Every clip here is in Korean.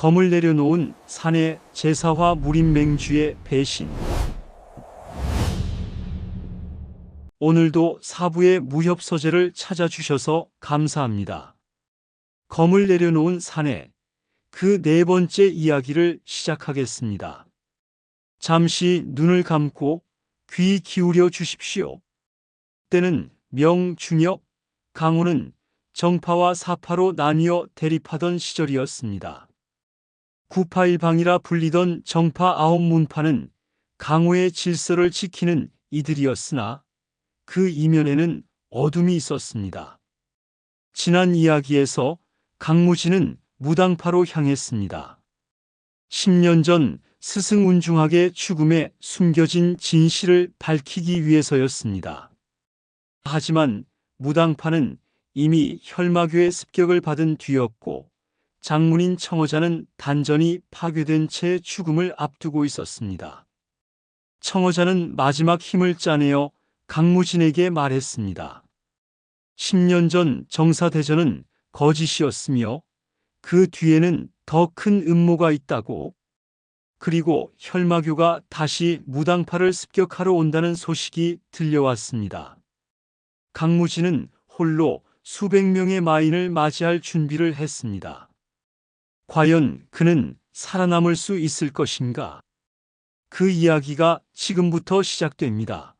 검을 내려놓은 산의 제사화 무림맹주의 배신. 오늘도 사부의 무협 서재를 찾아주셔서 감사합니다. 검을 내려놓은 산의 그 네 번째 이야기를 시작하겠습니다. 잠시 눈을 감고 귀 기울여 주십시오. 때는 명중엽, 강호는 정파와 사파로 나뉘어 대립하던 시절이었습니다. 981방이라 불리던 정파 9문파는 강호의 질서를 지키는 이들이었으나 그 이면에는 어둠이 있었습니다. 지난 이야기에서 강무진은 무당파로 향했습니다. 10년 전 스승운중학의 죽음에 숨겨진 진실을 밝히기 위해서였습니다. 하지만 무당파는 이미 혈마교의 습격을 받은 뒤였고 장문인 청어자는 단전이 파괴된 채 죽음을 앞두고 있었습니다. 청어자는 마지막 힘을 짜내어 강무진에게 말했습니다. 10년 전 정사대전은 거짓이었으며 그 뒤에는 더 큰 음모가 있다고, 그리고 혈마교가 다시 무당파를 습격하러 온다는 소식이 들려왔습니다. 강무진은 홀로 수백 명의 마인을 맞이할 준비를 했습니다. 과연 그는 살아남을 수 있을 것인가? 그 이야기가 지금부터 시작됩니다.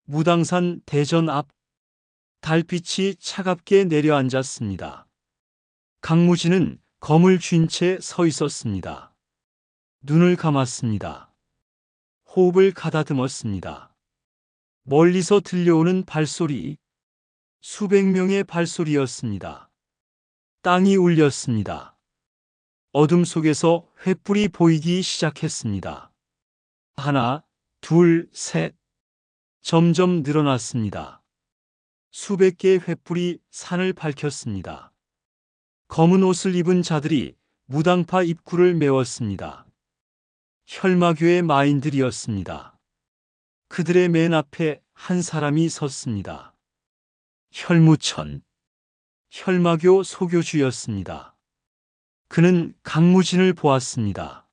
무당산 대전 앞, 달빛이 차갑게 내려앉았습니다. 강무진은 검을 쥔 채 서 있었습니다. 눈을 감았습니다. 호흡을 가다듬었습니다. 멀리서 들려오는 발소리, 수백 명의 발소리였습니다. 땅이 울렸습니다. 어둠 속에서 횃불이 보이기 시작했습니다. 하나, 둘, 셋. 점점 늘어났습니다. 수백 개의 횃불이 산을 밝혔습니다. 검은 옷을 입은 자들이 무당파 입구를 메웠습니다. 혈마교의 마인들이었습니다. 그들의 맨 앞에 한 사람이 섰습니다. 혈무천, 혈마교 소교주였습니다. 그는 강무진을 보았습니다.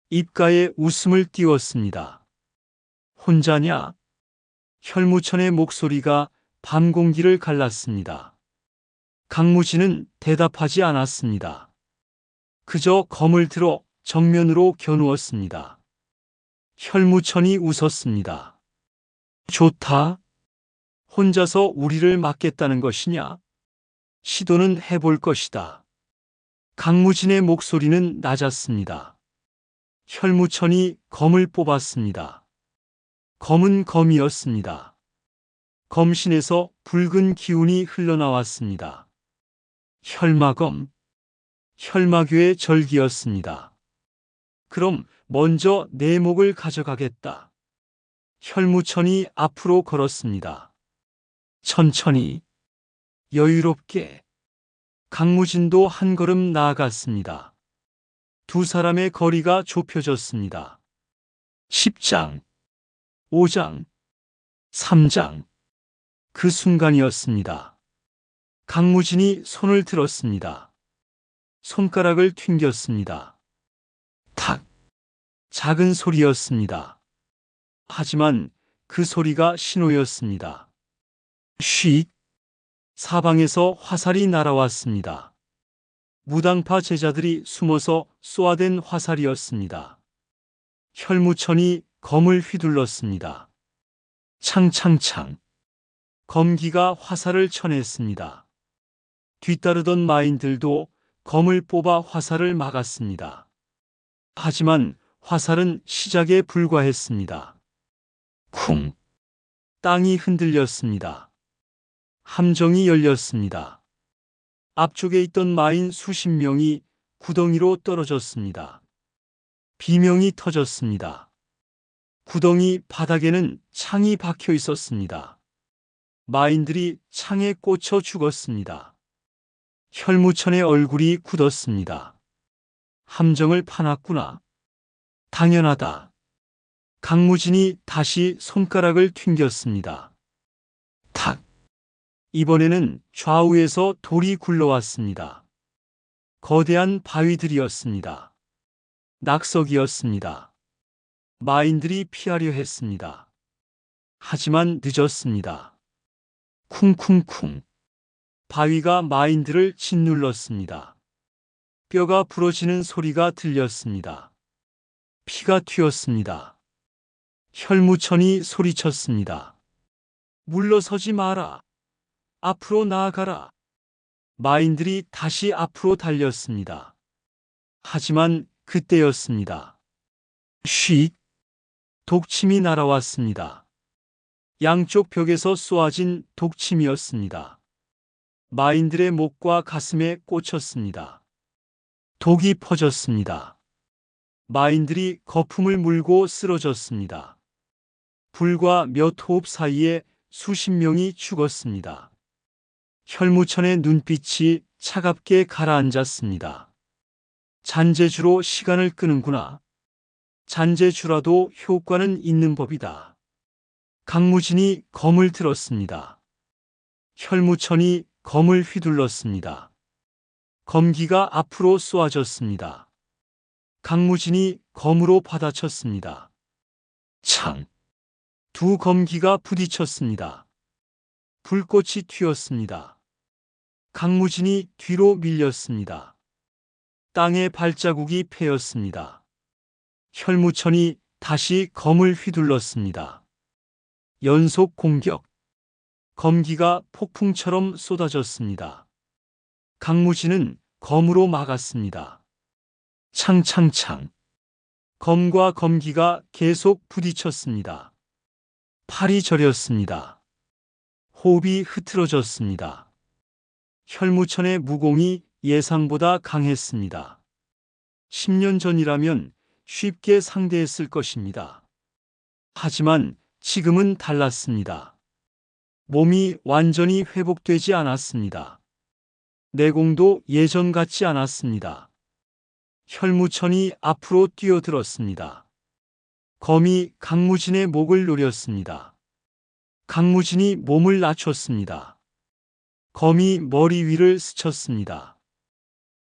입가에 웃음을 띄웠습니다. 혼자냐? 혈무천의 목소리가 밤 공기를 갈랐습니다. 강무진은 대답하지 않았습니다. 그저 검을 들어 정면으로 겨누었습니다. 혈무천이 웃었습니다. 좋다. 혼자서 우리를 막겠다는 것이냐? 시도는 해볼 것이다. 강무진의 목소리는 낮았습니다. 혈무천이 검을 뽑았습니다. 검은 검이었습니다. 검신에서 붉은 기운이 흘러나왔습니다. 혈마검, 혈마교의 절기였습니다. 그럼 먼저 내 목을 가져가겠다. 혈무천이 앞으로 걸었습니다. 천천히, 여유롭게. 강무진도 한 걸음 나아갔습니다. 두 사람의 거리가 좁혀졌습니다. 10장, 5장, 3장. 그 순간이었습니다. 강무진이 손을 들었습니다. 손가락을 튕겼습니다. 탁! 작은 소리였습니다. 하지만 그 소리가 신호였습니다. 쉿! 사방에서 화살이 날아왔습니다. 무당파 제자들이 숨어서 쏘아댄 화살이었습니다. 혈무천이 검을 휘둘렀습니다. 창창창! 검기가 화살을 쳐냈습니다. 뒤따르던 마인들도 검을 뽑아 화살을 막았습니다. 하지만 화살은 시작에 불과했습니다. 쿵! 땅이 흔들렸습니다. 함정이 열렸습니다. 앞쪽에 있던 마인 수십 명이 구덩이로 떨어졌습니다. 비명이 터졌습니다. 구덩이 바닥에는 창이 박혀 있었습니다. 마인들이 창에 꽂혀 죽었습니다. 혈무천의 얼굴이 굳었습니다. 함정을 파놨구나. 당연하다. 강무진이 다시 손가락을 튕겼습니다. 탁! 이번에는 좌우에서 돌이 굴러왔습니다. 거대한 바위들이었습니다. 낙석이었습니다. 마인들이 피하려 했습니다. 하지만 늦었습니다. 쿵쿵쿵. 바위가 마인들을 짓눌렀습니다. 뼈가 부러지는 소리가 들렸습니다. 피가 튀었습니다. 혈무천이 소리쳤습니다. 물러서지 마라. 앞으로 나아가라. 마인들이 다시 앞으로 달렸습니다. 하지만 그때였습니다. 쉿! 독침이 날아왔습니다. 양쪽 벽에서 쏘아진 독침이었습니다. 마인들의 목과 가슴에 꽂혔습니다. 독이 퍼졌습니다. 마인들이 거품을 물고 쓰러졌습니다. 불과 몇 호흡 사이에 수십 명이 죽었습니다. 혈무천의 눈빛이 차갑게 가라앉았습니다. 잔재주로 시간을 끄는구나. 잔재주라도 효과는 있는 법이다. 강무진이 검을 들었습니다. 혈무천이 검을 휘둘렀습니다. 검기가 앞으로 쏘아졌습니다. 강무진이 검으로 받아쳤습니다. 창! 두 검기가 부딪혔습니다. 불꽃이 튀었습니다. 강무진이 뒤로 밀렸습니다. 땅에 발자국이 패였습니다. 혈무천이 다시 검을 휘둘렀습니다. 연속 공격. 검기가 폭풍처럼 쏟아졌습니다. 강무진은 검으로 막았습니다. 창창창. 검과 검기가 계속 부딪혔습니다. 팔이 저렸습니다. 호흡이 흐트러졌습니다. 혈무천의 무공이 예상보다 강했습니다. 10년 전이라면 쉽게 상대했을 것입니다. 하지만 지금은 달랐습니다. 몸이 완전히 회복되지 않았습니다. 내공도 예전 같지 않았습니다. 혈무천이 앞으로 뛰어들었습니다. 검이 강무진의 목을 노렸습니다. 강무진이 몸을 낮췄습니다. 검이 머리 위를 스쳤습니다.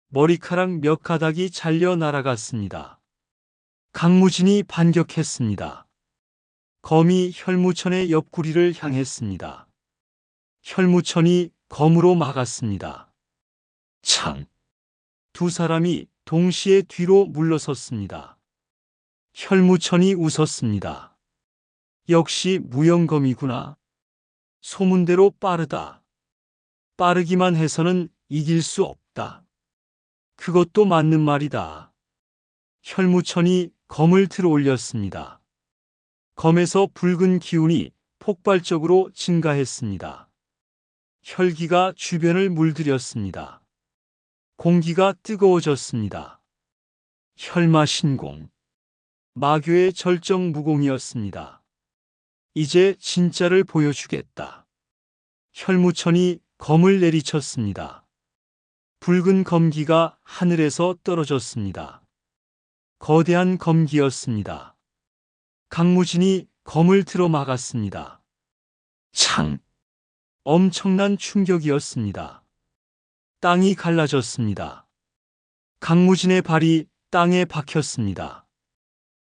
머리카락 몇 가닥이 잘려 날아갔습니다. 강무진이 반격했습니다. 검이 혈무천의 옆구리를 향했습니다. 혈무천이 검으로 막았습니다. 창! 두 사람이 동시에 뒤로 물러섰습니다. 혈무천이 웃었습니다. 역시 무용검이구나. 소문대로 빠르다. 빠르기만 해서는 이길 수 없다. 그것도 맞는 말이다. 혈무천이 검을 들어 올렸습니다. 검에서 붉은 기운이 폭발적으로 증가했습니다. 혈기가 주변을 물들였습니다. 공기가 뜨거워졌습니다. 혈마신공. 마교의 절정 무공이었습니다. 이제 진짜를 보여주겠다. 혈무천이 검을 내리쳤습니다. 붉은 검기가 하늘에서 떨어졌습니다. 거대한 검기였습니다. 강무진이 검을 들어 막았습니다. 창! 엄청난 충격이었습니다. 땅이 갈라졌습니다. 강무진의 발이 땅에 박혔습니다.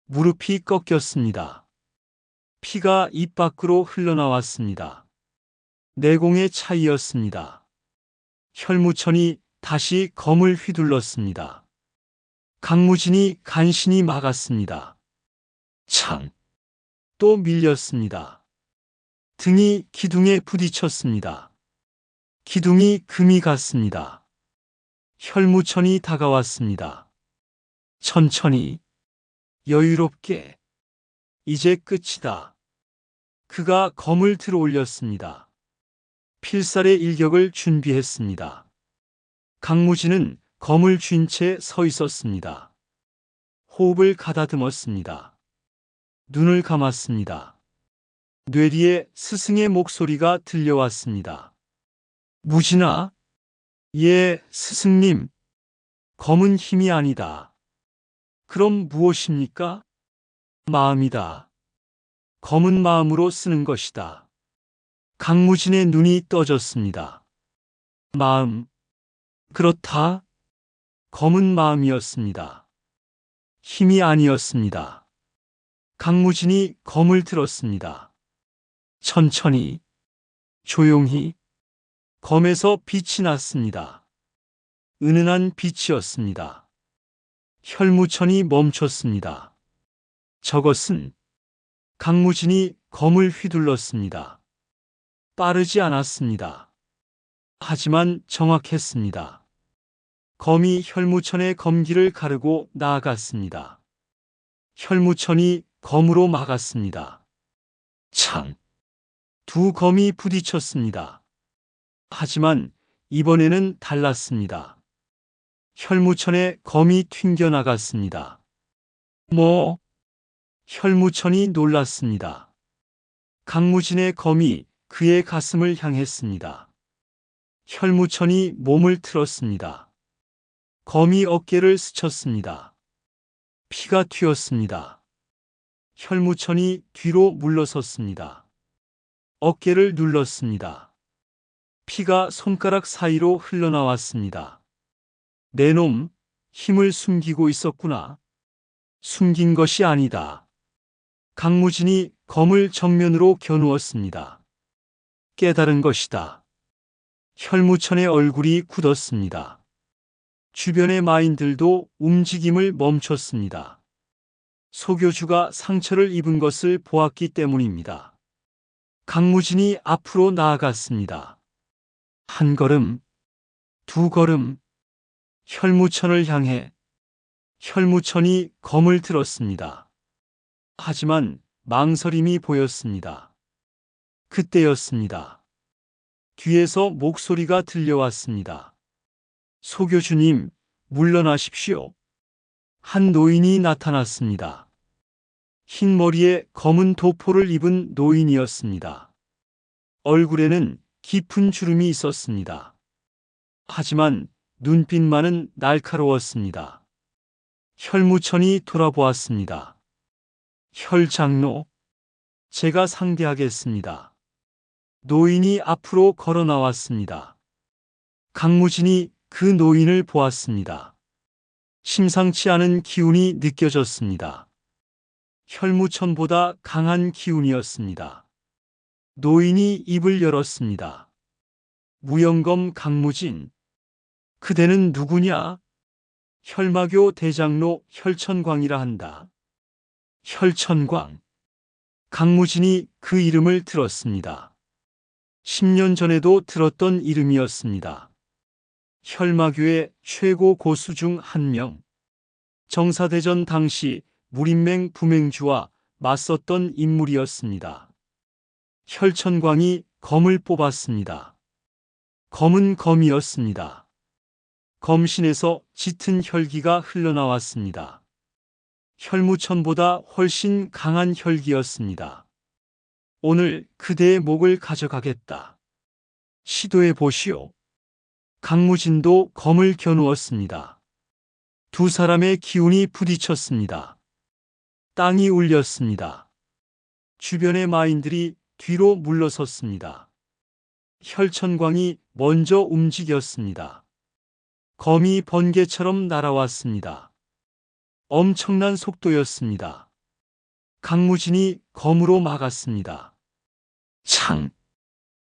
무릎이 꺾였습니다. 피가 입 밖으로 흘러나왔습니다. 내공의 차이였습니다. 혈무천이 다시 검을 휘둘렀습니다. 강무진이 간신히 막았습니다. 창! 또 밀렸습니다. 등이 기둥에 부딪혔습니다. 기둥이 금이 갔습니다. 혈무천이 다가왔습니다. 천천히, 여유롭게. 이제 끝이다. 그가 검을 들어 올렸습니다. 필살의 일격을 준비했습니다. 강무진은 검을 쥔 채 서 있었습니다. 호흡을 가다듬었습니다. 눈을 감았습니다. 뇌리에 스승의 목소리가 들려왔습니다. 무진아? 예, 스승님. 검은 힘이 아니다. 그럼 무엇입니까? 마음이다. 검은 마음으로 쓰는 것이다. 강무진의 눈이 떠졌습니다. 마음. 그렇다. 검은 마음이었습니다. 힘이 아니었습니다. 강무진이 검을 들었습니다. 천천히, 조용히 검에서 빛이 났습니다. 은은한 빛이었습니다. 혈무천이 멈췄습니다. 저것은 강무진이 검을 휘둘렀습니다. 빠르지 않았습니다. 하지만 정확했습니다. 검이 혈무천의 검기를 가르고 나아갔습니다. 혈무천이 검으로 막았습니다. 창! 두 검이 부딪혔습니다. 하지만 이번에는 달랐습니다. 혈무천의 검이 튕겨나갔습니다. 뭐? 혈무천이 놀랐습니다. 강무진의 검이 그의 가슴을 향했습니다. 혈무천이 몸을 틀었습니다. 검이 어깨를 스쳤습니다. 피가 튀었습니다. 혈무천이 뒤로 물러섰습니다. 어깨를 눌렀습니다. 피가 손가락 사이로 흘러나왔습니다. 내 놈, 힘을 숨기고 있었구나. 숨긴 것이 아니다. 강무진이 검을 정면으로 겨누었습니다. 깨달은 것이다. 혈무천의 얼굴이 굳었습니다. 주변의 마인들도 움직임을 멈췄습니다. 소교주가 상처를 입은 것을 보았기 때문입니다. 강무진이 앞으로 나아갔습니다. 한 걸음, 두 걸음, 혈무천을 향해. 혈무천이 검을 들었습니다. 하지만 망설임이 보였습니다. 그때였습니다. 뒤에서 목소리가 들려왔습니다. 소교주님, 물러나십시오. 한 노인이 나타났습니다. 흰 머리에 검은 도포를 입은 노인이었습니다. 얼굴에는 깊은 주름이 있었습니다. 하지만 눈빛만은 날카로웠습니다. 혈무천이 돌아보았습니다. 혈장로, 제가 상대하겠습니다. 노인이 앞으로 걸어 나왔습니다. 강무진이 그 노인을 보았습니다. 심상치 않은 기운이 느껴졌습니다. 혈무천보다 강한 기운이었습니다. 노인이 입을 열었습니다. 무영검 강무진, 그대는 누구냐? 혈마교 대장로 혈천광이라 한다. 혈천광. 강무진이 그 이름을 들었습니다. 10년 전에도 들었던 이름이었습니다. 혈마교의 최고 고수 중 한 명. 정사대전 당시 무림맹 부맹주와 맞섰던 인물이었습니다. 혈천광이 검을 뽑았습니다. 검은 검이었습니다. 검신에서 짙은 혈기가 흘러나왔습니다. 혈무천보다 훨씬 강한 혈기였습니다. 오늘 그대의 목을 가져가겠다. 시도해 보시오. 강무진도 검을 겨누었습니다. 두 사람의 기운이 부딪혔습니다. 땅이 울렸습니다. 주변의 마인들이 뒤로 물러섰습니다. 혈천광이 먼저 움직였습니다. 검이 번개처럼 날아왔습니다. 엄청난 속도였습니다. 강무진이 검으로 막았습니다. 창!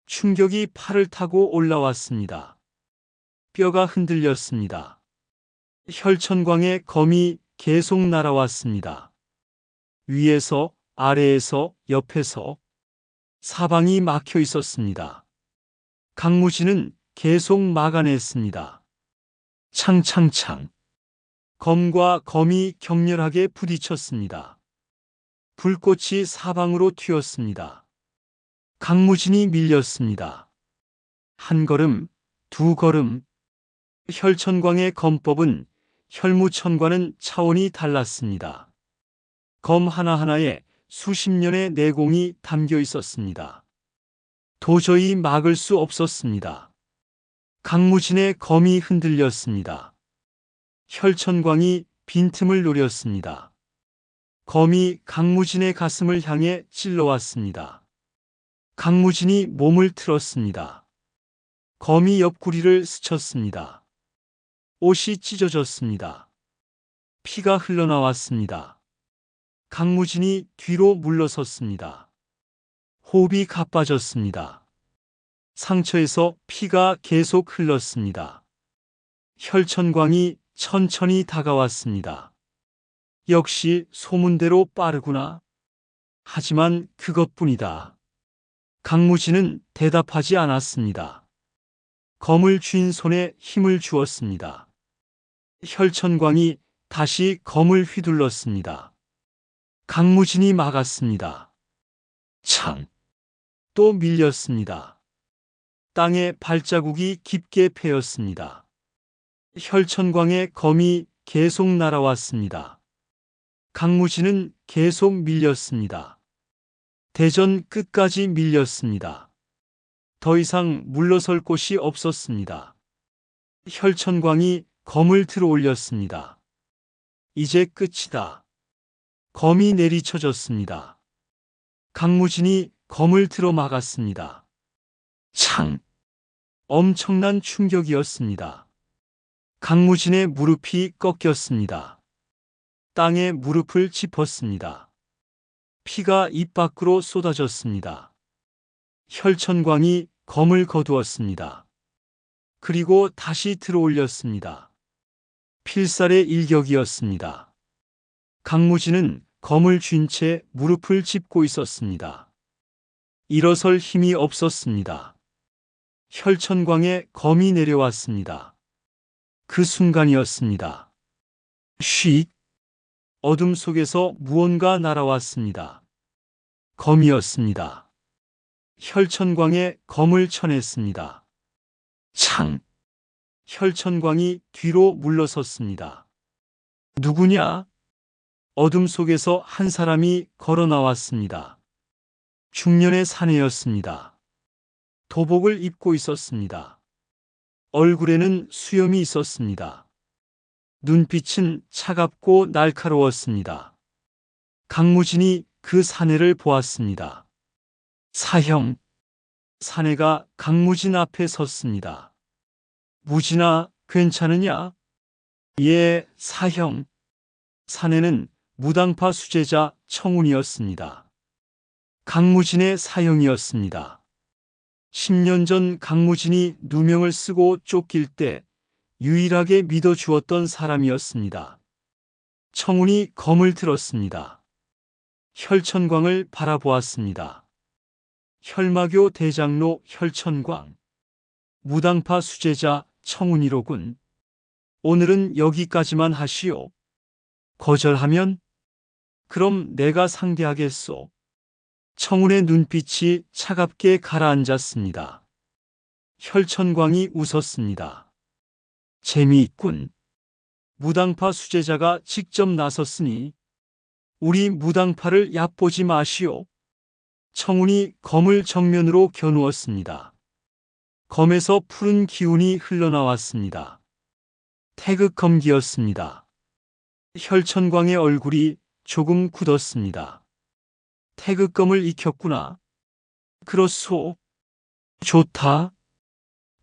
충격이 팔을 타고 올라왔습니다. 뼈가 흔들렸습니다. 혈천광의 검이 계속 날아왔습니다. 위에서, 아래에서, 옆에서 사방이 막혀 있었습니다. 강무진은 계속 막아냈습니다. 창창창. 검과 검이 격렬하게 부딪혔습니다. 불꽃이 사방으로 튀었습니다. 강무진이 밀렸습니다. 한 걸음, 두 걸음. 혈천광의 검법은 혈무천과는 차원이 달랐습니다. 검 하나하나에 수십 년의 내공이 담겨 있었습니다. 도저히 막을 수 없었습니다. 강무진의 검이 흔들렸습니다. 혈천광이 빈틈을 노렸습니다. 검이 강무진의 가슴을 향해 찔러왔습니다. 강무진이 몸을 틀었습니다. 검이 옆구리를 스쳤습니다. 옷이 찢어졌습니다. 피가 흘러나왔습니다. 강무진이 뒤로 물러섰습니다. 호흡이 가빠졌습니다. 상처에서 피가 계속 흘렀습니다. 혈천광이 천천히 다가왔습니다. 역시 소문대로 빠르구나. 하지만 그것뿐이다. 강무진은 대답하지 않았습니다. 검을 쥔 손에 힘을 주었습니다. 혈천광이 다시 검을 휘둘렀습니다. 강무진이 막았습니다. 창! 또 밀렸습니다. 땅에 발자국이 깊게 패였습니다. 혈천광의 검이 계속 날아왔습니다. 강무진은 계속 밀렸습니다. 대전 끝까지 밀렸습니다. 더 이상 물러설 곳이 없었습니다. 혈천광이 검을 들어 올렸습니다. 이제 끝이다. 검이 내리쳐졌습니다. 강무진이 검을 들어 막았습니다. 창! 엄청난 충격이었습니다. 강무진의 무릎이 꺾였습니다. 땅에 무릎을 짚었습니다. 피가 입 밖으로 쏟아졌습니다. 혈천광이 검을 거두었습니다. 그리고 다시 들어 올렸습니다. 필살의 일격이었습니다. 강무진은 검을 쥔 채 무릎을 짚고 있었습니다. 일어설 힘이 없었습니다. 혈천광의 검이 내려왔습니다. 그 순간이었습니다. 쉿! 어둠 속에서 무언가 날아왔습니다. 검이었습니다. 혈천광의 검을 쳐냈습니다. 창! 혈천광이 뒤로 물러섰습니다. 누구냐? 어둠 속에서 한 사람이 걸어 나왔습니다. 중년의 사내였습니다. 도복을 입고 있었습니다. 얼굴에는 수염이 있었습니다. 눈빛은 차갑고 날카로웠습니다. 강무진이 그 사내를 보았습니다. 사형. 사내가 강무진 앞에 섰습니다. 무진아, 괜찮으냐? 예, 사형. 사내는 무당파 수제자 청운이었습니다. 강무진의 사형이었습니다. 10년 전 강무진이 누명을 쓰고 쫓길 때 유일하게 믿어주었던 사람이었습니다. 청운이 검을 들었습니다. 혈천광을 바라보았습니다. 혈마교 대장로 혈천광. 무당파 수제자 청운이로군. 오늘은 여기까지만 하시오. 거절하면? 그럼 내가 상대하겠소. 청운의 눈빛이 차갑게 가라앉았습니다. 혈천광이 웃었습니다. 재미있군. 무당파 수제자가 직접 나섰으니 우리 무당파를 얕보지 마시오. 청운이 검을 정면으로 겨누었습니다. 검에서 푸른 기운이 흘러나왔습니다. 태극검기였습니다. 혈천광의 얼굴이 조금 굳었습니다. 태극검을 익혔구나. 그렇소. 좋다.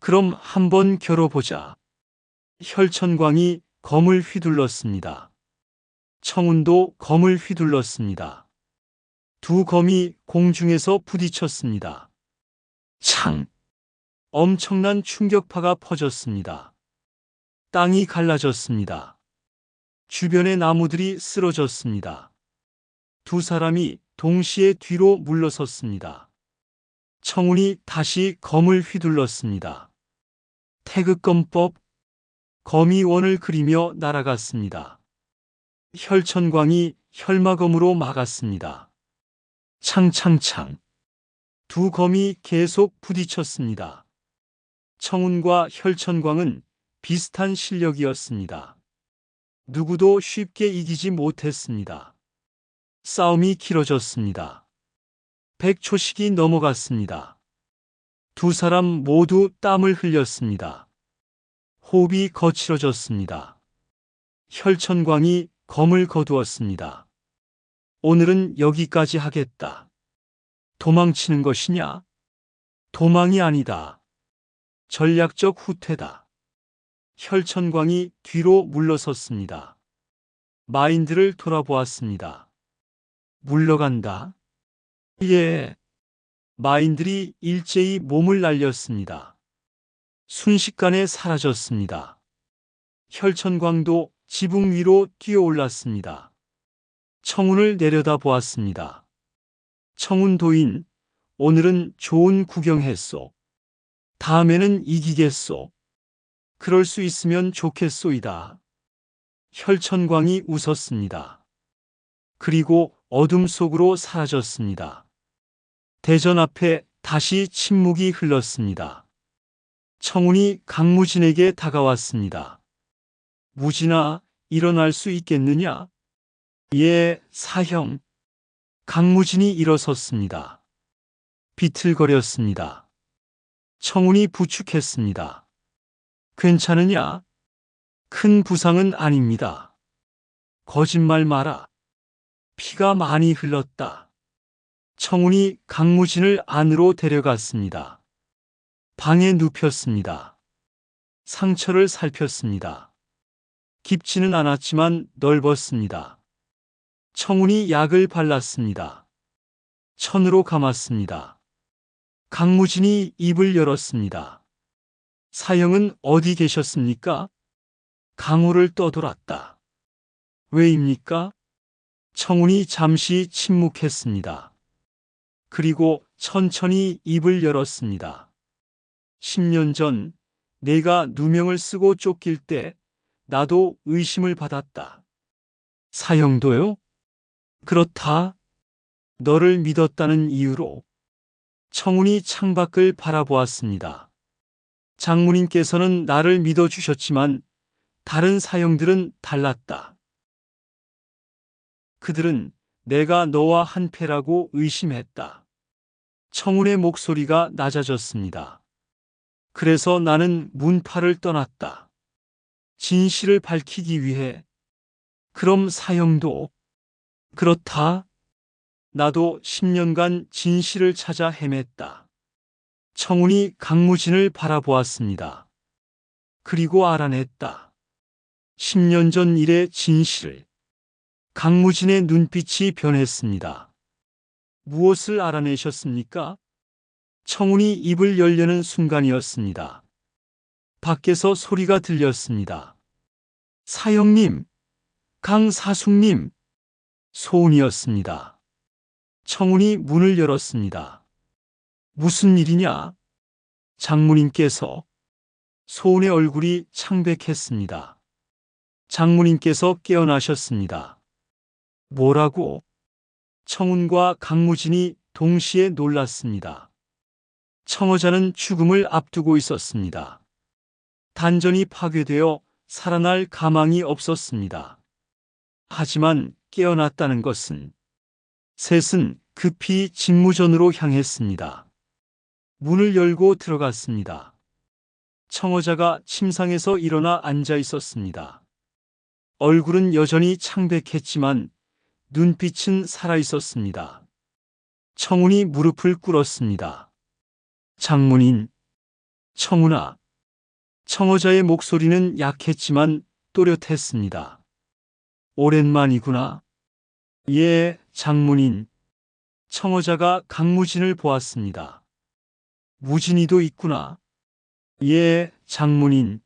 그럼 한번 겨뤄보자. 혈천광이 검을 휘둘렀습니다. 청운도 검을 휘둘렀습니다. 두 검이 공중에서 부딪혔습니다. 창! 엄청난 충격파가 퍼졌습니다. 땅이 갈라졌습니다. 주변의 나무들이 쓰러졌습니다. 두 사람이 동시에 뒤로 물러섰습니다. 청운이 다시 검을 휘둘렀습니다. 태극검법. 검이 원을 그리며 날아갔습니다. 혈천광이 혈마검으로 막았습니다. 창창창. 두 검이 계속 부딪혔습니다. 청운과 혈천광은 비슷한 실력이었습니다. 누구도 쉽게 이기지 못했습니다. 싸움이 길어졌습니다. 100초씩이 넘어갔습니다. 두 사람 모두 땀을 흘렸습니다. 호흡이 거칠어졌습니다. 혈천광이 검을 거두었습니다. 오늘은 여기까지 하겠다. 도망치는 것이냐? 도망이 아니다. 전략적 후퇴다. 혈천광이 뒤로 물러섰습니다. 마인드를 돌아보았습니다. 물러간다. 예. 마인들이 일제히 몸을 날렸습니다. 순식간에 사라졌습니다. 혈천광도 지붕 위로 뛰어올랐습니다. 청운을 내려다보았습니다. 청운도인, 오늘은 좋은 구경했소. 다음에는 이기겠소. 그럴 수 있으면 좋겠소이다. 혈천광이 웃었습니다. 그리고 어둠 속으로 사라졌습니다. 대전 앞에 다시 침묵이 흘렀습니다. 청운이 강무진에게 다가왔습니다. 무진아, 일어날 수 있겠느냐? 예, 사형. 강무진이 일어섰습니다. 비틀거렸습니다. 청운이 부축했습니다. 괜찮으냐? 큰 부상은 아닙니다. 거짓말 마라. 피가 많이 흘렀다. 청운이 강무진을 안으로 데려갔습니다. 방에 눕혔습니다. 상처를 살폈습니다. 깊지는 않았지만 넓었습니다. 청운이 약을 발랐습니다. 천으로 감았습니다. 강무진이 입을 열었습니다. 사형은 어디 계셨습니까? 강호를 떠돌았다. 왜입니까? 청운이 잠시 침묵했습니다. 그리고 천천히 입을 열었습니다. 10년 전 내가 누명을 쓰고 쫓길 때 나도 의심을 받았다. 사형도요? 그렇다. 너를 믿었다는 이유로. 청운이 창밖을 바라보았습니다. 장모님께서는 나를 믿어주셨지만 다른 사형들은 달랐다. 그들은 내가 너와 한패라고 의심했다. 청운의 목소리가 낮아졌습니다. 그래서 나는 문파를 떠났다. 진실을 밝히기 위해. 그럼 사형도? 그렇다. 나도 10년간 진실을 찾아 헤맸다. 청운이 강무진을 바라보았습니다. 그리고 알아냈다. 10년 전 일의 진실을. 강무진의 눈빛이 변했습니다. 무엇을 알아내셨습니까? 청운이 입을 열려는 순간이었습니다. 밖에서 소리가 들렸습니다. 사형님, 강사숙님. 소은이었습니다. 청운이 문을 열었습니다. 무슨 일이냐? 장모님께서. 소은의 얼굴이 창백했습니다. 장모님께서 깨어나셨습니다. 뭐라고? 청운과 강무진이 동시에 놀랐습니다. 청어자는 죽음을 앞두고 있었습니다. 단전이 파괴되어 살아날 가망이 없었습니다. 하지만 깨어났다는 것은. 셋은 급히 직무전으로 향했습니다. 문을 열고 들어갔습니다. 청어자가 침상에서 일어나 앉아 있었습니다. 얼굴은 여전히 창백했지만 눈빛은 살아있었습니다. 청운이 무릎을 꿇었습니다. 장모님, 청운아. 청어자의 목소리는 약했지만 또렷했습니다. 오랜만이구나. 예, 장모님. 청어자가 강무진을 보았습니다. 무진이도 있구나. 예, 장모님.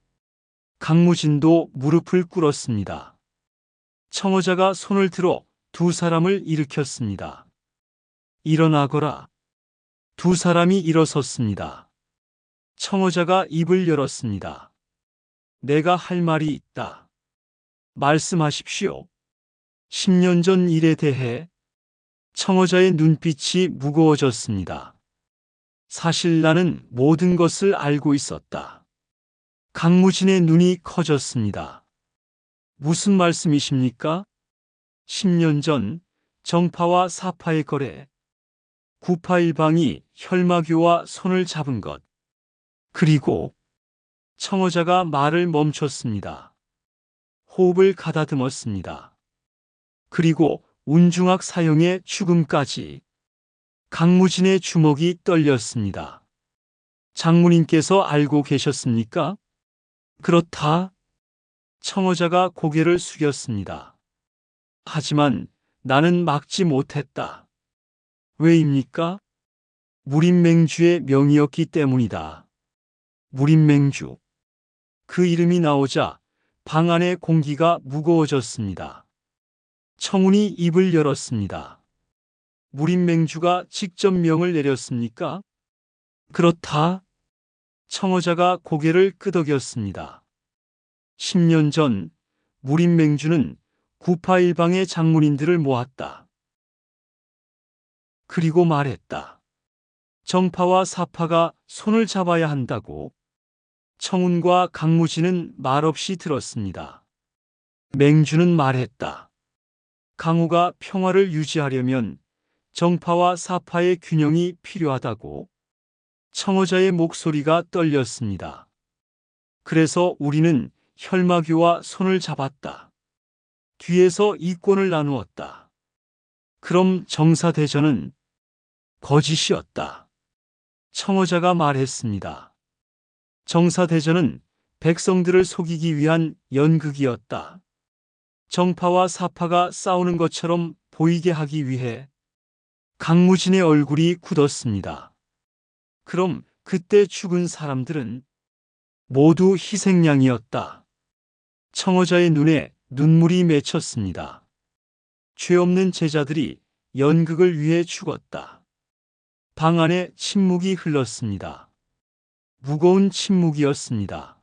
강무진도 무릎을 꿇었습니다. 청어자가 손을 들어 두 사람을 일으켰습니다. 일어나거라. 두 사람이 일어섰습니다. 청어자가 입을 열었습니다. 내가 할 말이 있다. 말씀하십시오. 10년 전 일에 대해. 청어자의 눈빛이 무거워졌습니다. 사실 나는 모든 것을 알고 있었다. 강무진의 눈이 커졌습니다. 무슨 말씀이십니까? 10년 전 정파와 사파의 거래. 구파일방이 혈마교와 손을 잡은 것. 그리고 청어자가 말을 멈췄습니다. 호흡을 가다듬었습니다. 그리고 운중학 사형의 죽음까지. 강무진의 주먹이 떨렸습니다. 장모님께서 알고 계셨습니까? 그렇다. 청어자가 고개를 숙였습니다. 하지만 나는 막지 못했다. 왜입니까? 무림맹주의 명이었기 때문이다. 무림맹주. 그 이름이 나오자 방 안의 공기가 무거워졌습니다. 청운이 입을 열었습니다. 무림맹주가 직접 명을 내렸습니까? 그렇다. 청어자가 고개를 끄덕였습니다. 10년 전 무림맹주는 구파일방의 장문인들을 모았다. 그리고 말했다. 정파와 사파가 손을 잡아야 한다고. 청운과 강무진은 말없이 들었습니다. 맹주는 말했다. 강호가 평화를 유지하려면 정파와 사파의 균형이 필요하다고. 청어자의 목소리가 떨렸습니다. 그래서 우리는 혈마교와 손을 잡았다. 뒤에서 이권을 나누었다. 그럼 정사대전은 거짓이었다. 청어자가 말했습니다. 정사대전은 백성들을 속이기 위한 연극이었다. 정파와 사파가 싸우는 것처럼 보이게 하기 위해. 강무진의 얼굴이 굳었습니다. 그럼 그때 죽은 사람들은 모두 희생양이었다. 청어자의 눈에 눈물이 맺혔습니다. 죄 없는 제자들이 연극을 위해 죽었다. 방 안에 침묵이 흘렀습니다. 무거운 침묵이었습니다.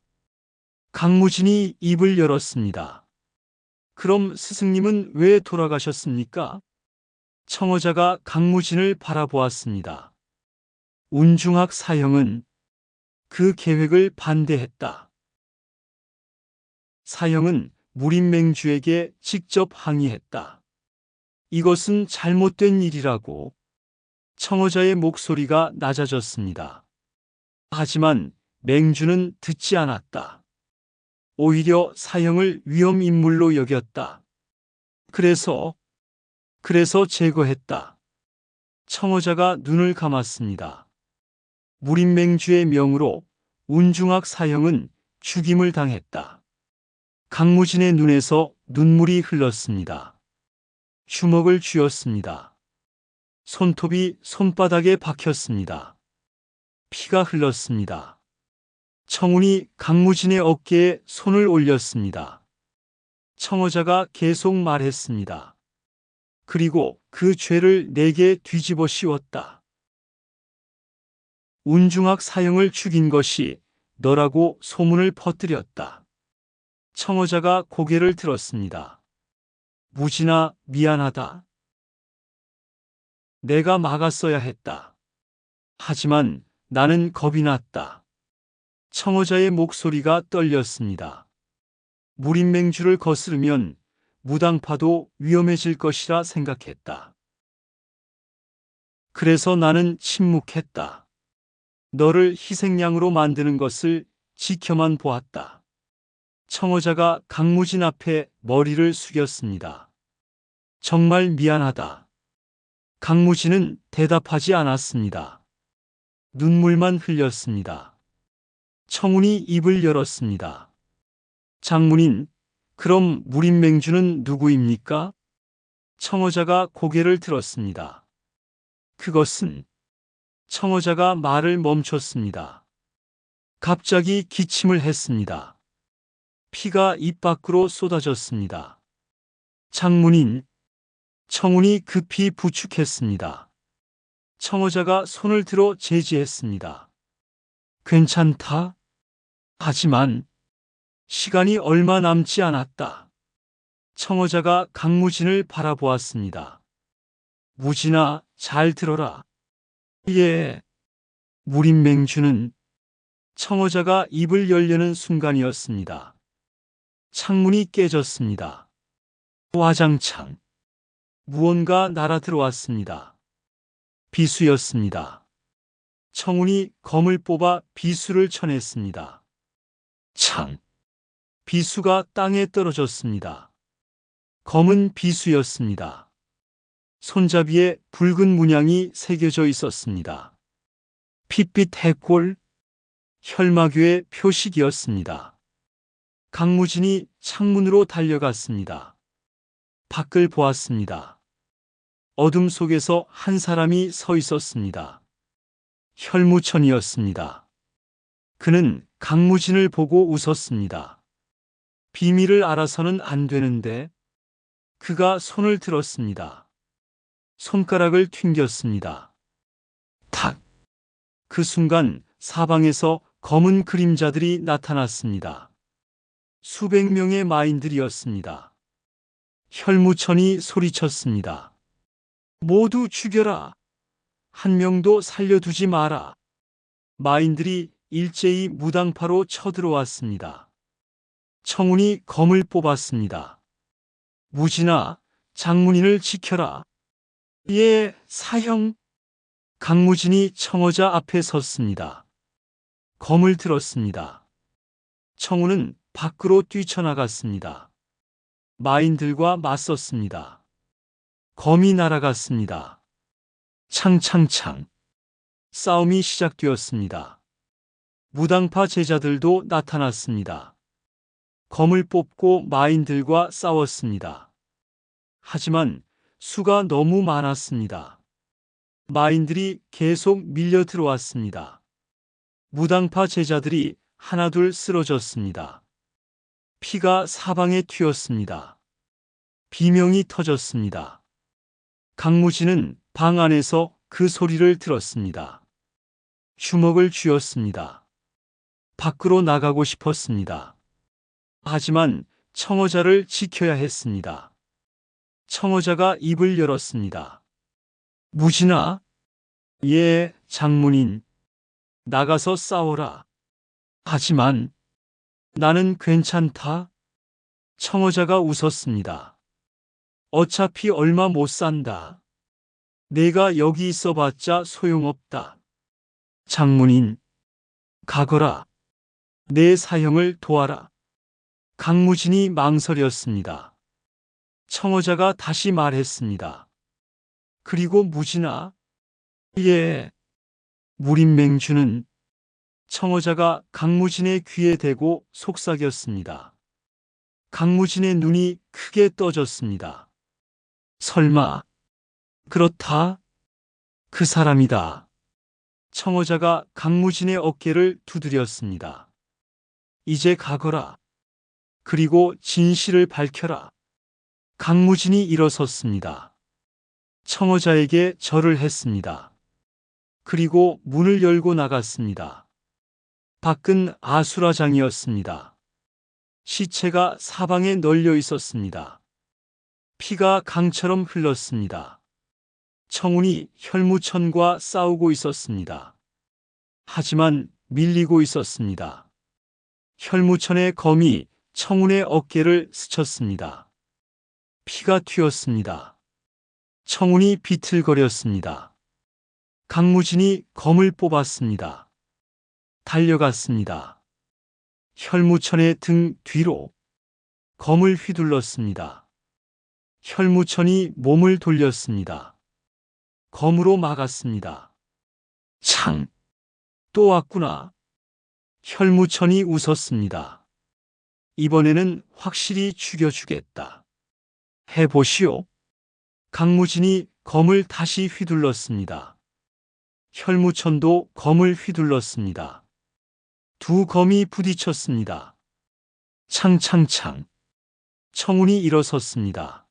강무진이 입을 열었습니다. 그럼 스승님은 왜 돌아가셨습니까? 청어자가 강무진을 바라보았습니다. 운중학 사형은 그 계획을 반대했다. 사형은 무림맹주에게 직접 항의했다. 이것은 잘못된 일이라고. 청어자의 목소리가 낮아졌습니다. 하지만 맹주는 듣지 않았다. 오히려 사형을 위험인물로 여겼다. 그래서 제거했다. 청어자가 눈을 감았습니다. 무림맹주의 명으로 운중학 사형은 죽임을 당했다. 강무진의 눈에서 눈물이 흘렀습니다. 주먹을 쥐었습니다. 손톱이 손바닥에 박혔습니다. 피가 흘렀습니다. 청운이 강무진의 어깨에 손을 올렸습니다. 청어자가 계속 말했습니다. 그리고 그 죄를 내게 뒤집어 씌웠다. 운중학 사형을 죽인 것이 너라고 소문을 퍼뜨렸다. 청어자가 고개를 들었습니다. 무진아, 미안하다. 내가 막았어야 했다. 하지만 나는 겁이 났다. 청어자의 목소리가 떨렸습니다. 무림맹주를 거스르면 무당파도 위험해질 것이라 생각했다. 그래서 나는 침묵했다. 너를 희생양으로 만드는 것을 지켜만 보았다. 청어자가 강무진 앞에 머리를 숙였습니다. 정말 미안하다. 강무진은 대답하지 않았습니다. 눈물만 흘렸습니다. 청운이 입을 열었습니다. 장문인, 그럼 무림맹주는 누구입니까? 청어자가 고개를 들었습니다. 그것은. 청어자가 말을 멈췄습니다. 갑자기 기침을 했습니다. 피가 입 밖으로 쏟아졌습니다. 장문인. 청운이 급히 부축했습니다. 청어자가 손을 들어 제지했습니다. 괜찮다. 하지만 시간이 얼마 남지 않았다. 청어자가 강무진을 바라보았습니다. 무진아, 잘 들어라. 예. 무림맹주는. 청어자가 입을 열려는 순간이었습니다. 창문이 깨졌습니다. 와장창. 무언가 날아 들어왔습니다. 비수였습니다. 청운이 검을 뽑아 비수를 쳐냈습니다. 창. 비수가 땅에 떨어졌습니다. 검은 비수였습니다. 손잡이에 붉은 문양이 새겨져 있었습니다. 핏빛 해골, 혈마교의 표식이었습니다. 강무진이 창문으로 달려갔습니다. 밖을 보았습니다. 어둠 속에서 한 사람이 서 있었습니다. 혈무천이었습니다. 그는 강무진을 보고 웃었습니다. 비밀을 알아서는 안 되는데. 그가 손을 들었습니다. 손가락을 튕겼습니다. 탁! 그 순간 사방에서 검은 그림자들이 나타났습니다. 수백 명의 마인들이었습니다. 혈무천이 소리쳤습니다. 모두 죽여라. 한 명도 살려두지 마라. 마인들이 일제히 무당파로 쳐들어왔습니다. 청운이 검을 뽑았습니다. 무진아, 장문인을 지켜라. 예, 사형. 강무진이 청어자 앞에 섰습니다. 검을 들었습니다. 청운은 밖으로 뛰쳐나갔습니다. 마인들과 맞섰습니다. 검이 날아갔습니다. 창창창. 싸움이 시작되었습니다. 무당파 제자들도 나타났습니다. 검을 뽑고 마인들과 싸웠습니다. 하지만 수가 너무 많았습니다. 마인들이 계속 밀려 들어왔습니다. 무당파 제자들이 하나둘 쓰러졌습니다. 피가 사방에 튀었습니다. 비명이 터졌습니다. 강무진은 방 안에서 그 소리를 들었습니다. 주먹을 쥐었습니다. 밖으로 나가고 싶었습니다. 하지만 청어자를 지켜야 했습니다. 청어자가 입을 열었습니다. 무진아? 예, 장문인. 나가서 싸워라. 하지만 나는 괜찮다. 청어자가 웃었습니다. 어차피 얼마 못 산다. 내가 여기 있어봤자 소용없다. 장문인, 가거라. 내 사형을 도와라. 강무진이 망설였습니다. 청어자가 다시 말했습니다. 그리고 무진아? 예. 무림맹주는 청어자가 강무진의 귀에 대고 속삭였습니다. 강무진의 눈이 크게 떠졌습니다. 설마, 그렇다? 그 사람이다. 청어자가 강무진의 어깨를 두드렸습니다. 이제 가거라. 그리고 진실을 밝혀라. 강무진이 일어섰습니다. 청어자에게 절을 했습니다. 그리고 문을 열고 나갔습니다. 밖은 아수라장이었습니다. 시체가 사방에 널려 있었습니다. 피가 강처럼 흘렀습니다. 청운이 혈무천과 싸우고 있었습니다. 하지만 밀리고 있었습니다. 혈무천의 검이 청운의 어깨를 스쳤습니다. 피가 튀었습니다. 청운이 비틀거렸습니다. 강무진이 검을 뽑았습니다. 달려갔습니다. 혈무천의 등 뒤로 검을 휘둘렀습니다. 혈무천이 몸을 돌렸습니다. 검으로 막았습니다. 창! 또 왔구나. 혈무천이 웃었습니다. 이번에는 확실히 죽여주겠다. 해보시오. 강무진이 검을 다시 휘둘렀습니다. 혈무천도 검을 휘둘렀습니다. 두 검이 부딪혔습니다. 창창창. 청운이 일어섰습니다.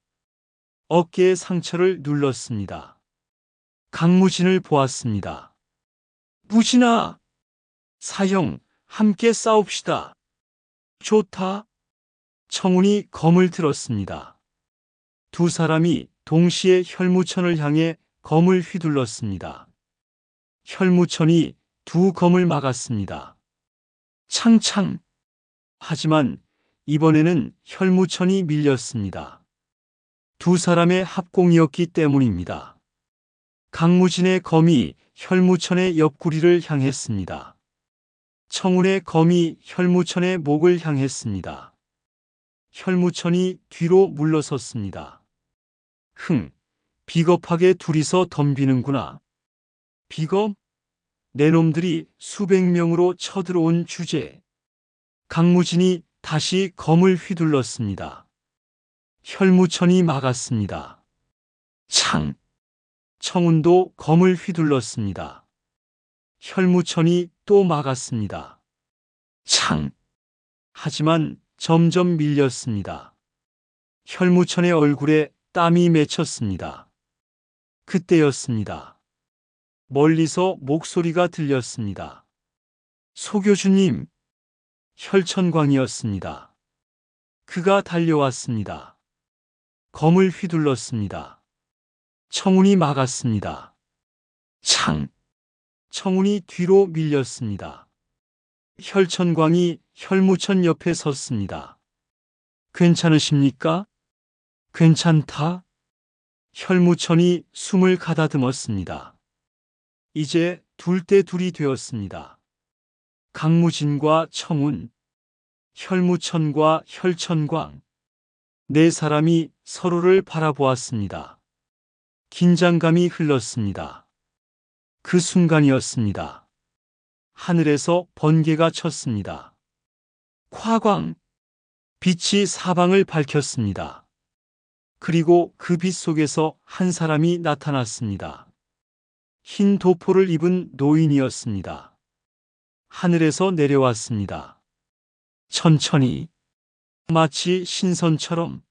어깨에 상처를 눌렀습니다. 강무진을 보았습니다. 무진아! 사형, 함께 싸웁시다. 좋다. 청운이 검을 들었습니다. 두 사람이 동시에 혈무천을 향해 검을 휘둘렀습니다. 혈무천이 두 검을 막았습니다. 창창. 하지만 이번에는 혈무천이 밀렸습니다. 두 사람의 합공이었기 때문입니다. 강무진의 검이 혈무천의 옆구리를 향했습니다. 청운의 검이 혈무천의 목을 향했습니다. 혈무천이 뒤로 물러섰습니다. 비겁하게 둘이서 덤비는구나. 비겁? 내 놈들이 수백 명으로 쳐들어온 주제. 강무진이 다시 검을 휘둘렀습니다. 혈무천이 막았습니다. 창! 청운도 검을 휘둘렀습니다. 혈무천이 또 막았습니다. 창! 하지만 점점 밀렸습니다. 혈무천의 얼굴에 땀이 맺혔습니다. 그때였습니다. 멀리서 목소리가 들렸습니다. 소교주님! 혈천광이었습니다. 그가 달려왔습니다. 검을 휘둘렀습니다. 청운이 막았습니다. 창! 청운이 뒤로 밀렸습니다. 혈천광이 혈무천 옆에 섰습니다. 괜찮으십니까? 괜찮다? 혈무천이 숨을 가다듬었습니다. 이제 둘 대 둘이 되었습니다. 강무진과 청운, 혈무천과 혈천광. 네 사람이 서로를 바라보았습니다. 긴장감이 흘렀습니다. 그 순간이었습니다. 하늘에서 번개가 쳤습니다. 화광! 빛이 사방을 밝혔습니다. 그리고 그 빛 속에서 한 사람이 나타났습니다. 흰 도포를 입은 노인이었습니다. 하늘에서 내려왔습니다. 천천히, 마치 신선처럼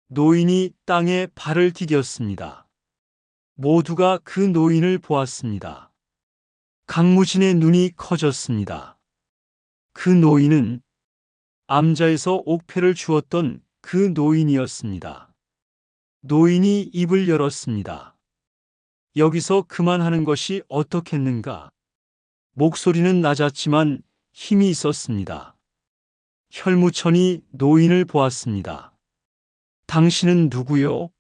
노인이 땅에 발을 디뎠습니다. 모두가 그 노인을 보았습니다. 강무진의 눈이 커졌습니다. 그 노인은 암자에서 옥패를 주었던 그 노인이었습니다. 노인이 입을 열었습니다. 여기서 그만하는 것이 어떻겠는가? 목소리는 낮았지만 힘이 있었습니다. 혈무천이 노인을 보았습니다. 당신은 누구요?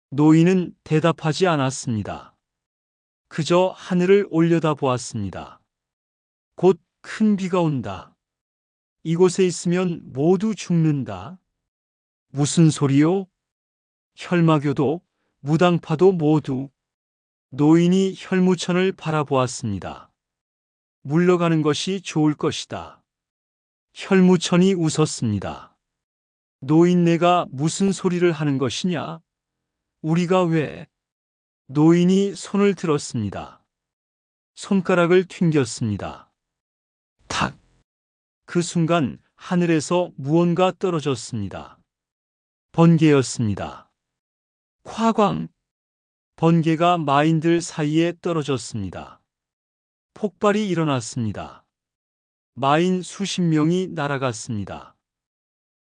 노인은 대답하지 않았습니다. 그저 하늘을 올려다보았습니다. 곧 큰 비가 온다. 이곳에 있으면 모두 죽는다. 무슨 소리요? 혈마교도 무당파도 모두. 노인이 혈무천을 바라보았습니다. 물러가는 것이 좋을 것이다. 혈무천이 웃었습니다. 노인네가 무슨 소리를 하는 것이냐? 우리가 왜? 노인이 손을 들었습니다. 손가락을 튕겼습니다. 탁! 그 순간 하늘에서 무언가 떨어졌습니다. 번개였습니다. 화광! 번개가 마인들 사이에 떨어졌습니다. 폭발이 일어났습니다. 마인 수십 명이 날아갔습니다.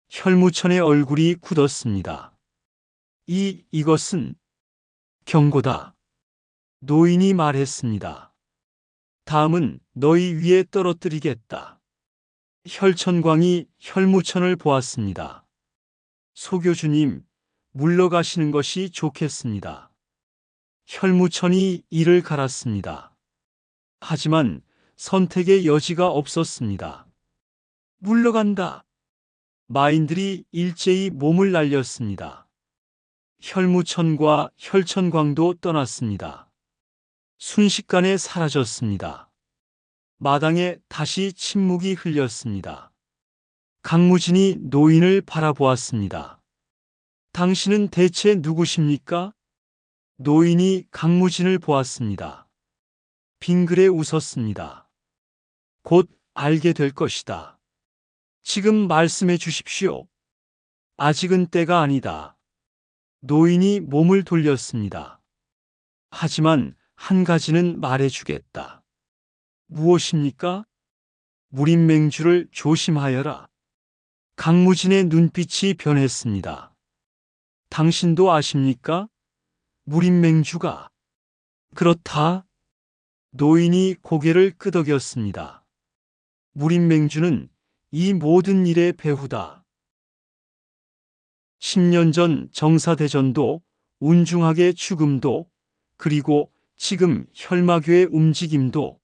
혈무천의 얼굴이 굳었습니다. 이것은 경고다. 노인이 말했습니다. 다음은 너희 위에 떨어뜨리겠다. 혈천광이 혈무천을 보았습니다. 소교주님, 물러가시는 것이 좋겠습니다. 혈무천이 이를 갈았습니다. 하지만 선택의 여지가 없었습니다. 물러간다. 마인들이 일제히 몸을 날렸습니다. 혈무천과 혈천광도 떠났습니다. 순식간에 사라졌습니다. 마당에 다시 침묵이 흘렸습니다. 강무진이 노인을 바라보았습니다. 당신은 대체 누구십니까? 노인이 강무진을 보았습니다. 빙그레 웃었습니다. 곧 알게 될 것이다. 지금 말씀해 주십시오. 아직은 때가 아니다. 노인이 몸을 돌렸습니다. 하지만 한 가지는 말해주겠다. 무엇입니까? 무림맹주를 조심하여라. 강무진의 눈빛이 변했습니다. 당신도 아십니까? 무림맹주가. 그렇다. 노인이 고개를 끄덕였습니다. 무림맹주는 이 모든 일의 배후다. 10년 전 정사대전도, 운중학의 죽음도, 그리고 지금 혈마교의 움직임도.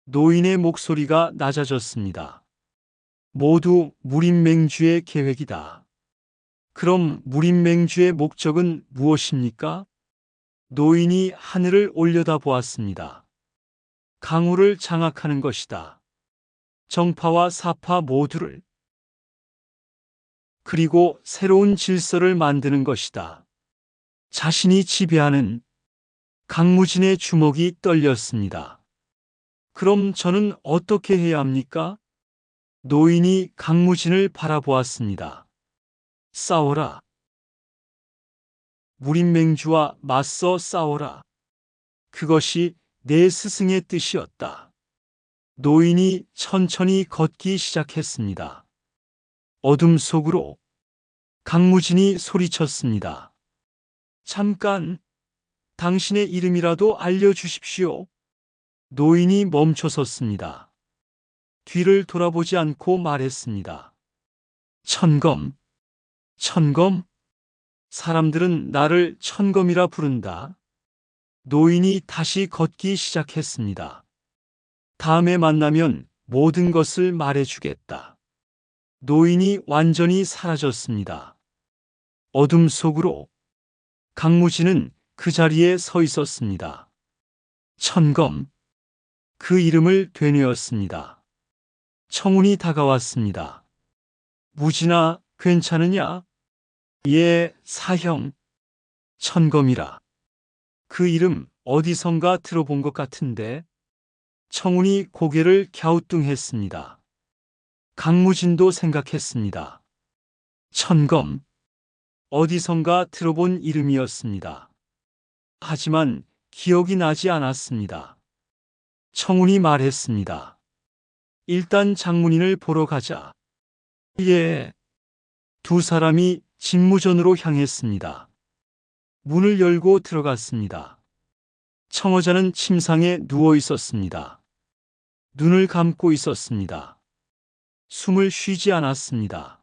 노인의 목소리가 낮아졌습니다. 모두 무림맹주의 계획이다. 그럼 무림맹주의 목적은 무엇입니까? 노인이 하늘을 올려다보았습니다. 강우를 장악하는 것이다. 정파와 사파 모두를. 그리고 새로운 질서를 만드는 것이다. 자신이 지배하는 강무진의 주먹이 떨렸습니다. 그럼 저는 어떻게 해야 합니까? 노인이 강무진을 바라보았습니다. 싸워라. 무림맹주와 맞서 싸워라. 그것이 내 스승의 뜻이었다. 노인이 천천히 걷기 시작했습니다. 어둠 속으로 강무진이 소리쳤습니다. 잠깐, 당신의 이름이라도 알려주십시오. 노인이 멈춰섰습니다. 뒤를 돌아보지 않고 말했습니다. 천검, 천검. 사람들은 나를 천검이라 부른다. 노인이 다시 걷기 시작했습니다. 다음에 만나면 모든 것을 말해주겠다. 노인이 완전히 사라졌습니다. 어둠 속으로 강무진은 그 자리에 서 있었습니다. 천검. 그 이름을 되뇌었습니다. 청운이 다가왔습니다. 무진아, 괜찮으냐? 예, 사형. 천검이라. 그 이름 어디선가 들어본 것 같은데. 청운이 고개를 갸우뚱했습니다. 강무진도 생각했습니다. 천검. 어디선가 들어본 이름이었습니다. 하지만 기억이 나지 않았습니다. 청운이 말했습니다. 일단 장문인을 보러 가자. 예. 두 사람이 직무전으로 향했습니다. 문을 열고 들어갔습니다. 청어자는 침상에 누워 있었습니다. 눈을 감고 있었습니다. 숨을 쉬지 않았습니다.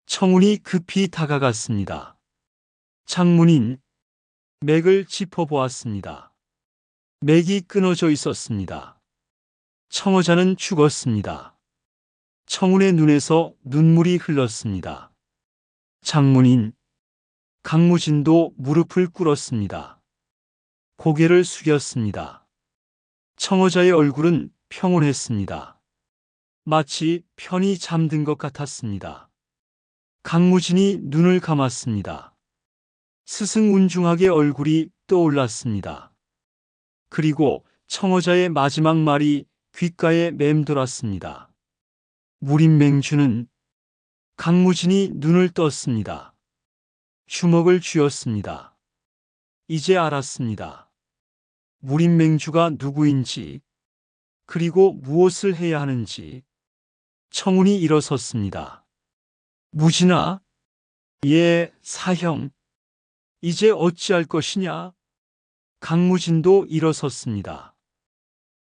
청운이 급히 다가갔습니다. 장문인, 맥을 짚어보았습니다. 맥이 끊어져 있었습니다. 청어자는 죽었습니다. 청운의 눈에서 눈물이 흘렀습니다. 장문인, 강무진도 무릎을 꿇었습니다. 고개를 숙였습니다. 청어자의 얼굴은 평온했습니다. 마치 편히 잠든 것 같았습니다. 강무진이 눈을 감았습니다. 스승 운중학의 얼굴이 떠올랐습니다. 그리고 청어자의 마지막 말이 귓가에 맴돌았습니다. 무림맹주는. 강무진이 눈을 떴습니다. 주먹을 쥐었습니다. 이제 알았습니다. 무림맹주가 누구인지, 그리고 무엇을 해야 하는지. 청운이 일어섰습니다. 무진아. 예, 사형. 이제 어찌할 것이냐? 강무진도 일어섰습니다.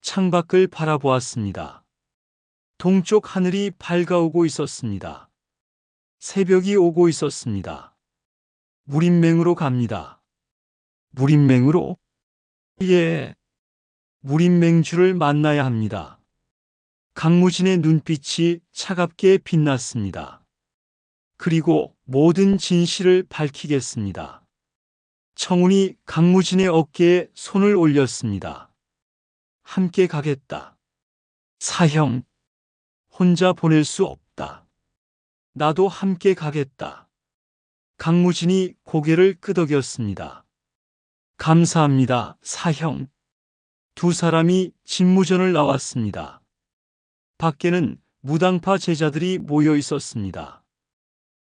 창밖을 바라보았습니다. 동쪽 하늘이 밝아오고 있었습니다. 새벽이 오고 있었습니다. 무림맹으로 갑니다. 무림맹으로? 예. 무림맹주를 만나야 합니다. 강무진의 눈빛이 차갑게 빛났습니다. 그리고 모든 진실을 밝히겠습니다. 청운이 강무진의 어깨에 손을 올렸습니다. 함께 가겠다. 사형. 혼자 보낼 수 없다. 나도 함께 가겠다. 강무진이 고개를 끄덕였습니다. 감사합니다, 사형. 두 사람이 직무전을 나왔습니다. 밖에는 무당파 제자들이 모여 있었습니다.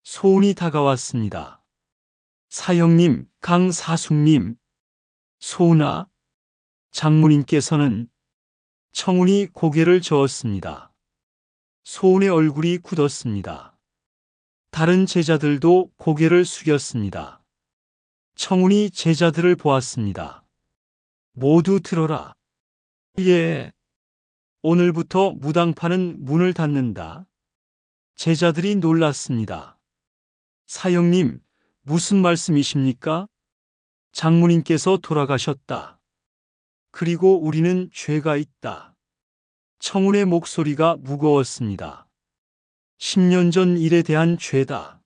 소운이 다가왔습니다. 사형님, 강사숙님. 소운아. 장문인께서는. 청운이 고개를 저었습니다. 소운의 얼굴이 굳었습니다. 다른 제자들도 고개를 숙였습니다. 청운이 제자들을 보았습니다. 모두 들어라. 예. 오늘부터 무당파는 문을 닫는다. 제자들이 놀랐습니다. 사형님, 무슨 말씀이십니까? 장문인께서 돌아가셨다. 그리고 우리는 죄가 있다. 청운의 목소리가 무거웠습니다. 10년 전 일에 대한 죄다.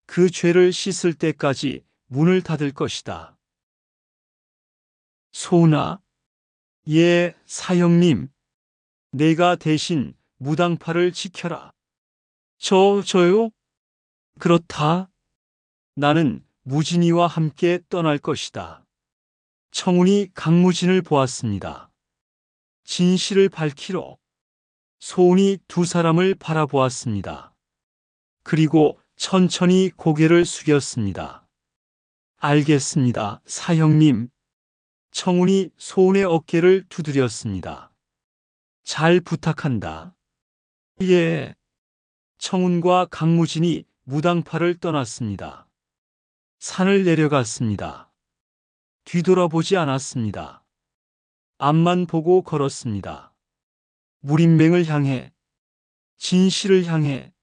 그 죄를 씻을 때까지 문을 닫을 것이다. 소은아. 예, 사형님. 내가 대신 무당파를 지켜라. 저요? 그렇다. 나는 무진이와 함께 떠날 것이다. 청운이 강무진을 보았습니다. 진실을 밝히러 소운이 두 사람을 바라보았습니다. 그리고 천천히 고개를 숙였습니다. 알겠습니다, 사형님. 청운이 소운의 어깨를 두드렸습니다. 잘 부탁한다. 예. 청운과 강무진이 무당파를 떠났습니다. 산을 내려갔습니다. 뒤돌아보지 않았습니다. 앞만 보고 걸었습니다. 무림맹을 향해, 진실을 향해,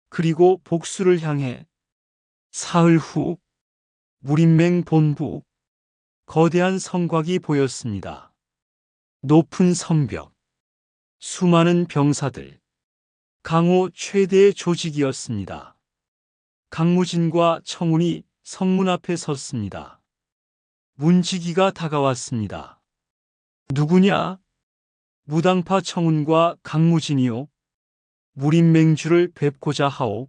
그리고 복수를 향해. 사흘 후 무림맹 본부, 거대한 성곽이 보였습니다. 높은 성벽, 수많은 병사들, 강호 최대의 조직이었습니다. 강무진과 청운이 성문 앞에 섰습니다. 문지기가 다가왔습니다. 누구냐? 무당파 청운과 강무진이요. 무림맹주를 뵙고자 하오.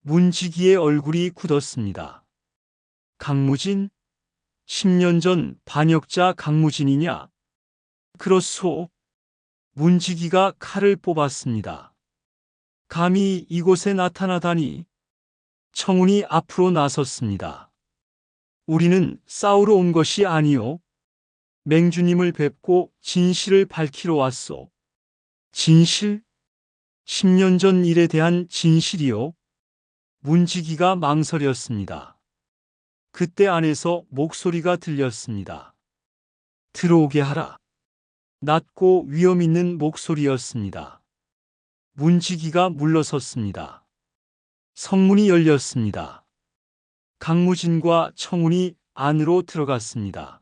문지기의 얼굴이 굳었습니다. 강무진? 10년 전 반역자 강무진이냐? 그렇소. 문지기가 칼을 뽑았습니다. 감히 이곳에 나타나다니. 청운이 앞으로 나섰습니다. 우리는 싸우러 온 것이 아니오. 맹주님을 뵙고 진실을 밝히러 왔소. 진실? 10년 전 일에 대한 진실이요. 문지기가 망설였습니다. 그때 안에서 목소리가 들렸습니다. 들어오게 하라. 낮고 위험 있는 목소리였습니다. 문지기가 물러섰습니다. 성문이 열렸습니다. 강무진과 청운이 안으로 들어갔습니다.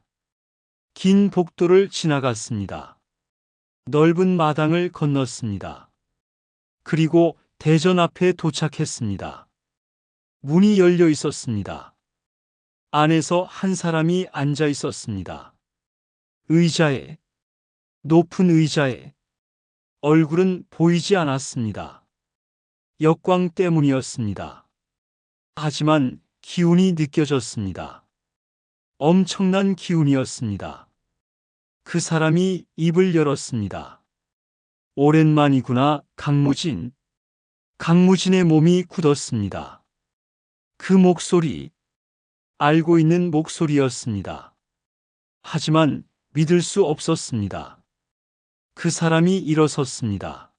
긴 복도를 지나갔습니다. 넓은 마당을 건넜습니다. 그리고 대전 앞에 도착했습니다. 문이 열려 있었습니다. 안에서 한 사람이 앉아 있었습니다. 의자에, 높은 의자에. 얼굴은 보이지 않았습니다. 역광 때문이었습니다. 하지만 기운이 느껴졌습니다. 엄청난 기운이었습니다. 그 사람이 입을 열었습니다. 오랜만이구나, 강무진. 강무진의 몸이 굳었습니다. 그 목소리, 알고 있는 목소리였습니다. 하지만 믿을 수 없었습니다. 그 사람이 일어섰습니다.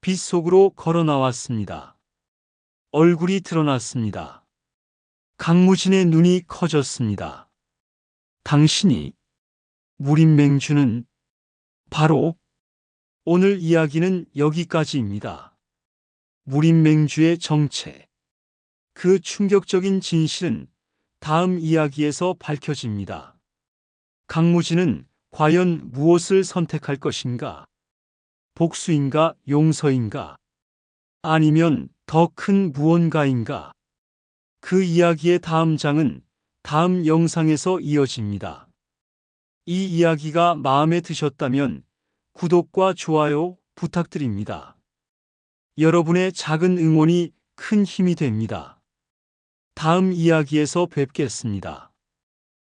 빛 속으로 걸어 나왔습니다. 얼굴이 드러났습니다. 강무진의 눈이 커졌습니다. 당신이 무림맹주는 바로. 오늘 이야기는 여기까지입니다. 무림맹주의 정체, 그 충격적인 진실은 다음 이야기에서 밝혀집니다. 강무진은 과연 무엇을 선택할 것인가? 복수인가, 용서인가? 아니면 더 큰 무언가인가? 그 이야기의 다음 장은 다음 영상에서 이어집니다. 이 이야기가 마음에 드셨다면 구독과 좋아요 부탁드립니다. 여러분의 작은 응원이 큰 힘이 됩니다. 다음 이야기에서 뵙겠습니다.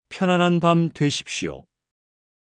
편안한 밤 되십시오.